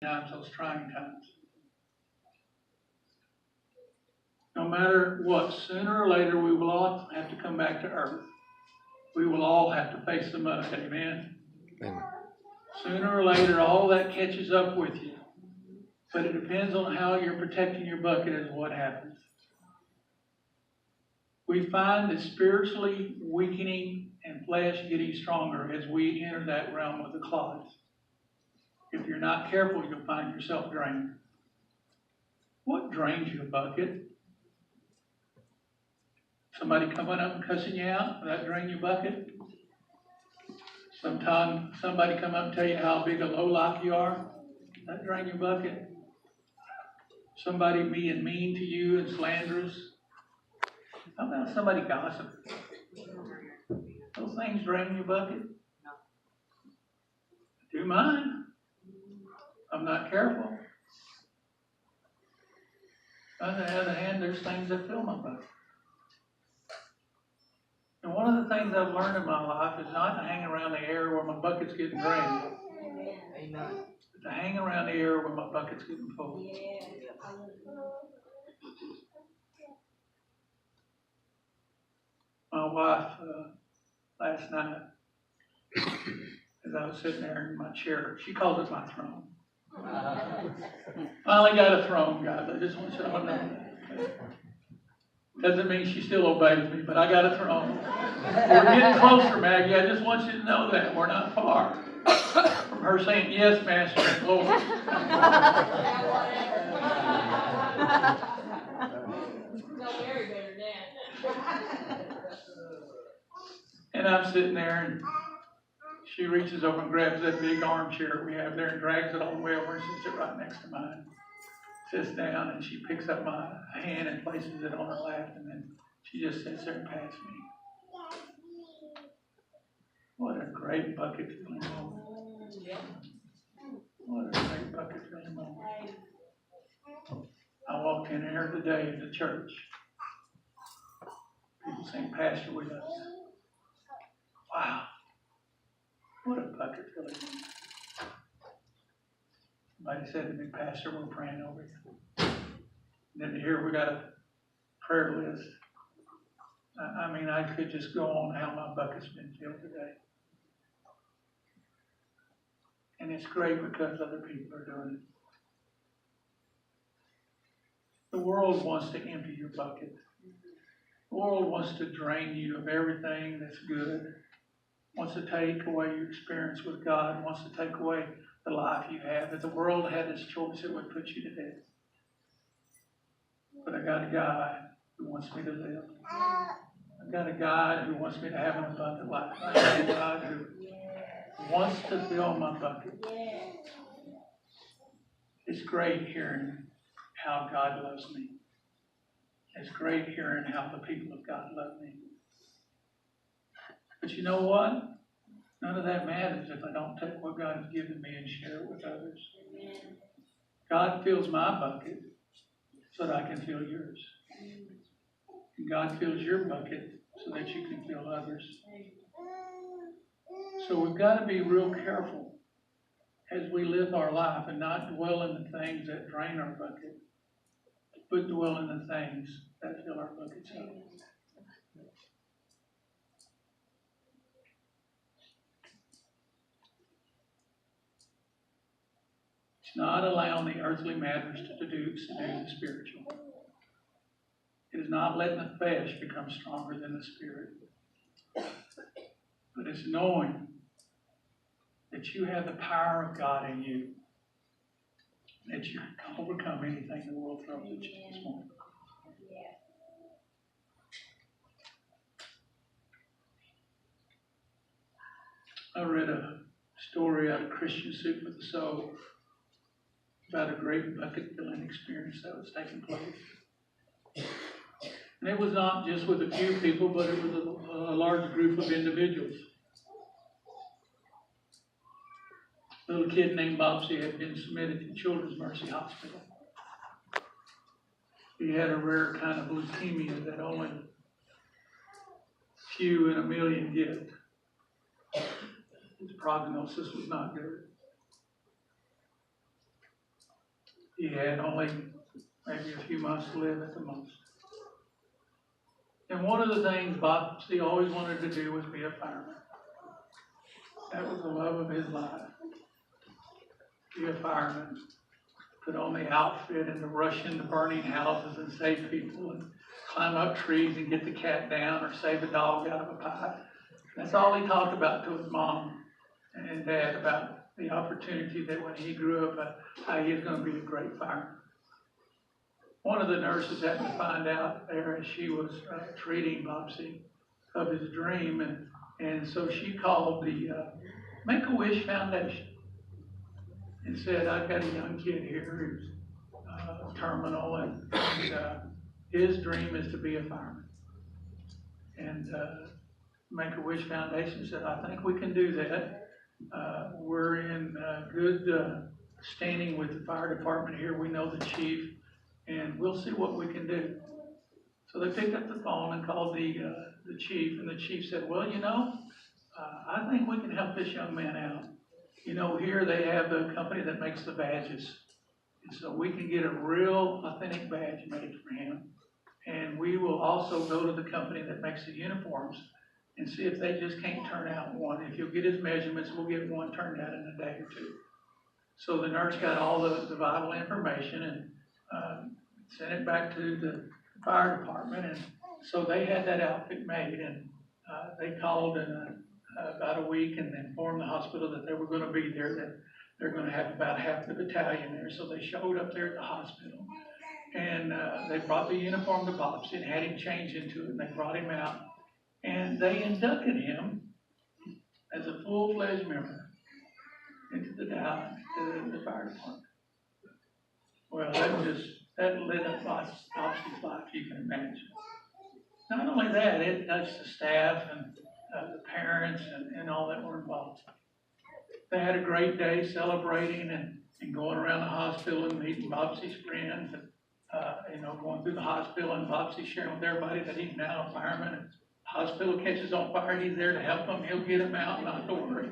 times, those trying times. No matter what, sooner or later we will all have to come back to earth. We will all have to face the mud. Amen. Amen. Sooner or later, all that catches up with you. But it depends on how you're protecting your bucket as what happens. We find that spiritually weakening and flesh getting stronger as we enter that realm of the clods. If you're not careful, you'll find yourself drained. What drains your bucket? Somebody coming up and cussing you out? Will that drain your bucket? Sometimes somebody come up and tell you how big a lowlife you are? That drain your bucket? Somebody being mean to you and slanderous? How about somebody gossiping? Those things drain your bucket? Do mine. I'm not careful. On the other hand, there's things that fill my bucket. And one of the things I've learned in my life is not to hang around the area where my bucket's getting drained. Amen. But to hang around the area where my bucket's getting full. My wife, last night, as I was sitting there in my chair, she calls it my throne. I only got a throne, guys. I just want you to know that. Doesn't mean she still obeys me, but I got a throne. We're getting closer, Maggie. I just want you to know that. We're not far from her saying, yes, Master and Lord. And I'm sitting there, and she reaches over and grabs that big armchair we have there and drags it all the way over and sits it right next to mine. Sits down, and she picks up my hand and places it on her lap, and then she just sits there and pats me. What a great bucket filling moment. What a great bucket filling moment. I walked in here today in the church. People saying, Pastor, we love you. Wow. What a bucket filling moment. Somebody said to me, Pastor, we're praying over you. And then here we got a prayer list. I mean, I could just go on how my bucket's been filled today. And it's great because other people are doing it. The world wants to empty your bucket. The world wants to drain you of everything that's good. Wants to take away your experience with God. Wants to take away the life you have. If the world had its choice, it would put you to death. But I got a God who wants me to live. I've got a God who wants me to have an abundant life. I've got a God who wants to fill my bucket. It's great hearing how God loves me. It's great hearing how the people of God love me. But you know what? None of that matters if I don't take what God has given me and share it with others. God fills my bucket so that I can fill yours. And God fills your bucket so that you can fill others. So we've got to be real careful as we live our life and not dwell in the things that drain our bucket, but dwell in the things that fill our buckets up. It's not allowing the earthly matters to seduce the spiritual. It is not letting the flesh become stronger than the spirit. But it's knowing that you have the power of God in you, that you can overcome anything the world throws at you this morning. I read a story out of Christian Soup for the Soul about a great bucket filling experience that was taking place. And it was not just with a few people, but it was a large group of individuals. A little kid named Bobsy had been submitted to Children's Mercy Hospital. He had a rare kind of leukemia that only few in a million get. His prognosis was not good. He had only maybe a few months to live at the most. And one of the things Bobsy always wanted to do was be a fireman. That was the love of his life. Be a fireman. Put on the outfit and to rush into burning houses and save people and climb up trees and get the cat down or save a dog out of a pipe. That's all he talked about to his mom and dad, about the opportunity that when he grew up, how he was going to be a great fireman. One of the nurses happened to find out there as she was treating Bobsy of his dream, and so she called the Make-A-Wish Foundation and said, I've got a young kid here who's terminal, and his dream is to be a fireman. And Make-A-Wish Foundation said, I think we can do that. We're in good standing with the fire department here. We know the chief, and we'll see what we can do. So they picked up the phone and called the chief, and the chief said, well, I think we can help this young man out. Here they have the company that makes the badges. And so we can get a real authentic badge made for him. And we will also go to the company that makes the uniforms and see if they just can't turn out one. If you'll get his measurements, we'll get one turned out in a day or two. So the nurse got all the vital information and sent it back to the fire department. And so they had that outfit made, and they called in about a week and informed the hospital that they were going to be there, that they're going to have about half the battalion there. So they showed up there at the hospital, and they brought the uniform to Bobsy and had him change into it, and they brought him out, and they inducted him as a full-fledged member into the fire department. Well, that lit up Bobsy's life, you can imagine. Not only that, it touched the staff and the parents and all that were involved. They had a great day celebrating and going around the hospital and meeting Bobsy's friends and going through the hospital, and Bobsy sharing with everybody that he's now a fireman. And the hospital catches on fire, he's there to help them. He'll get them out, not to worry.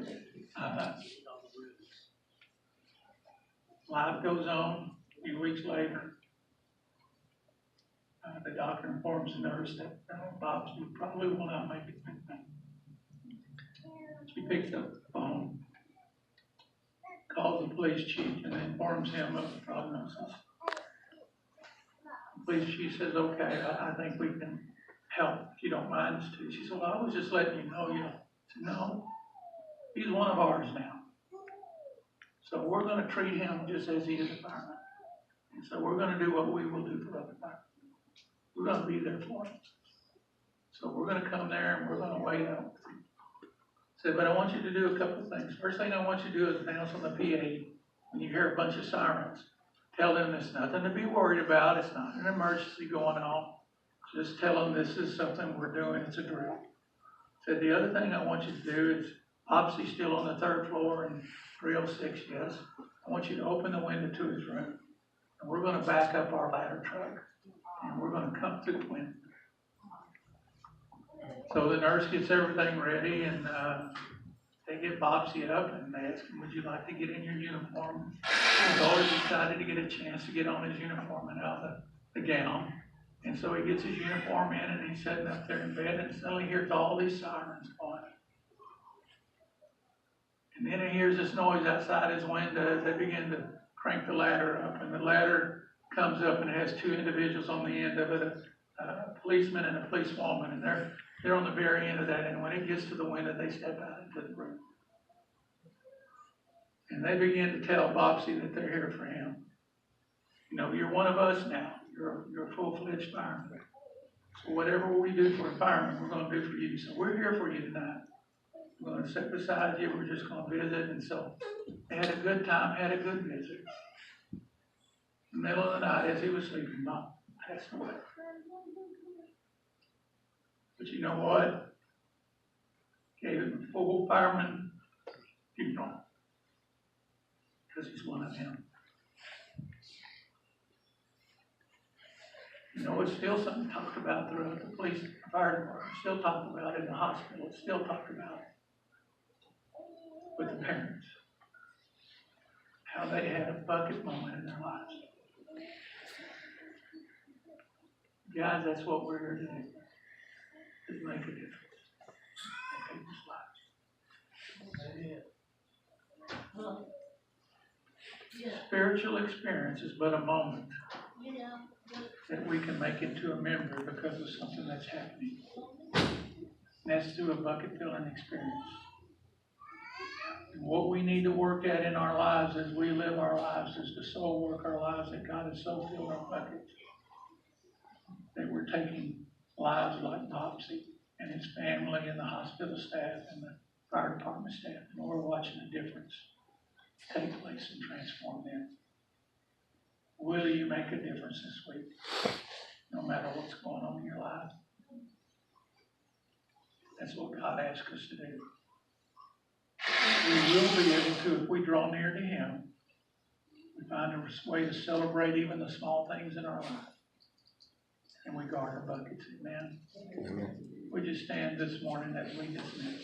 Life goes on. A few weeks later, the doctor informs the nurse that Bobsy probably will not make it. She picks up the phone, calls the police chief, and informs him of the prognosis. The police chief says, okay, I think we can help, if you don't mind us to. She said, well, I was just letting you know. I said, no, he's one of ours now. So we're going to treat him just as he is a fireman. And so we're going to do what we will do for other firemen. We're going to be there for him. So we're going to come there and we're going to wait out. Said, but I want you to do a couple of things. First thing I want you to do is announce on the PA when you hear a bunch of sirens. Tell them there's nothing to be worried about. It's not an emergency going on. Just tell them this is something we're doing. It's a drill. Said, the other thing I want you to do is, Bobsy's still on the third floor in 306, yes. I want you to open the window to his room. And we're going to back up our ladder truck. And we're going to come through the window. So the nurse gets everything ready, and they get Bobsy up, and they ask him, would you like to get in your uniform? He's always excited to get a chance to get on his uniform and out of the gown. And so he gets his uniform in, and he's sitting up there in bed, and suddenly he hears all these sirens going. And then he hears this noise outside his window as they begin to crank the ladder up, and the ladder comes up and it has two individuals on the end of it, a policeman and a policewoman, and they're on the very end of that, and when it gets to the window, they step out into the room. And they begin to tell Bobsy that they're here for him. You're one of us now. You're a full-fledged fireman. So whatever we do for a fireman, we're going to do for you. So we're here for you tonight. We're going to sit beside you. We're just going to visit. And so they had a good time, had a good visit. In the middle of the night, as he was sleeping, Mom passed away. But you know what? Gave him a full fireman funeral. Because he's one of them. It's still something talked about throughout the police and fire department. Still talked about in the hospital. It's still talked about with the parents. How they had a bucket moment in their lives. Guys, that's what we're here to do. Is make a difference in people's lives. Spiritual experience is but a moment that we can make into a memory because of something that's happening. And that's through a bucket filling experience. And what we need to work at in our lives as we live our lives is to so work our lives that God has so filled our buckets that we're taking lives like Popsy and his family and the hospital staff and the fire department staff, and we're watching a difference take place and transform them. Will you make a difference this week, no matter what's going on in your life? That's what God asks us to do. We will be able to, if we draw near to Him, we find a way to celebrate even the small things in our life. And we guard our buckets. Amen. Amen. We just stand this morning as we dismiss.